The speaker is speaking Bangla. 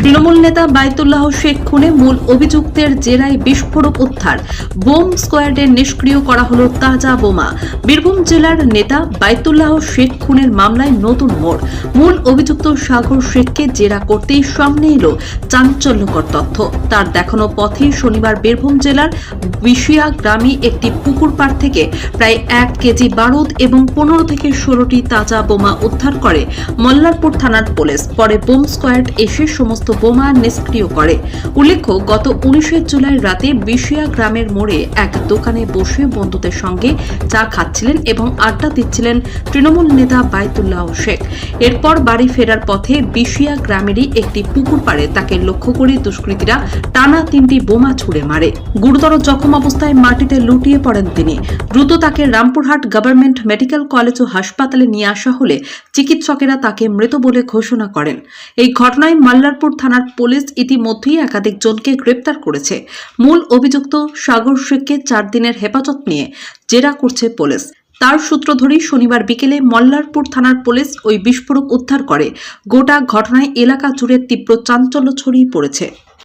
তৃণমূল নেতা বাইতুল্লাহ শেখ খুনে মূল অভিযুক্তের জেরায় বিস্ফোরক উদ্ধার। বোম স্কোয়াডে নিষ্ক্রিয় করা হলো তাজা বোমা। বীরভূম জেলার নেতা বাইতুল্লাহ শেখ খুনের মামলায় নতুন মোড়। মূল অভিযুক্ত সাগর শেখকে জেরা করতেই সামনে এলো চাঞ্চল্যকর তথ্য। তার দেখানো পথে শনিবার বীরভূম জেলার বিশিয়া গ্রামে একটি পুকুর পাড় থেকে প্রায় 1 কেজি বারুদ এবং 15 থেকে 16টি তাজা বোমা উদ্ধার করে মল্লারপুর থানার পুলিশ। পরে বোম স্কোয়াড এসে সমস্ত বোমা নিষ্ক্রিয় করে। উল্লেখ্য, গত 19 জুলাই রাতে বিশিয়া গ্রামের মোড়ে এক দোকানে বসে বন্ধুদের সঙ্গে চা খাচ্ছিলেন এবং আড্ডা দিচ্ছিলেন তৃণমূল নেতা বাইতুল্লাহ শেখ। এরপর বাড়ি ফেরার পথে বিশিয়া গ্রামেরই একটি পুকুর পাড়ে তাকে লক্ষ্য করে দুষ্কৃতীরা টানা 3টি বোমা ছুড়ে মারে। গুরুতর জখম অবস্থায় মাটিতে লুটিয়ে পড়েন তিনি। দ্রুত তাকে রামপুরহাট গভর্নমেন্ট মেডিকেল কলেজ ও হাসপাতালে নিয়ে আসা হলে চিকিৎসকেরা তাকে মৃত বলে ঘোষণা করেন। এই ঘটনায় মল্লারপুর থানার পুলিশ ইতিমধ্যেই একাধিক জনকে গ্রেপ্তার করেছে। মূল অভিযুক্ত সাগর শেখকে 4 দিনের হেফাজত নিয়ে জেরা করছে পুলিশ। তার সূত্র ধরেই শনিবার বিকেলে মল্লারপুর থানার পুলিশ ওই বিস্ফোরক উদ্ধার করে। গোটা ঘটনায় এলাকা জুড়ে তীব্র চাঞ্চল্য ছড়িয়ে পড়েছে।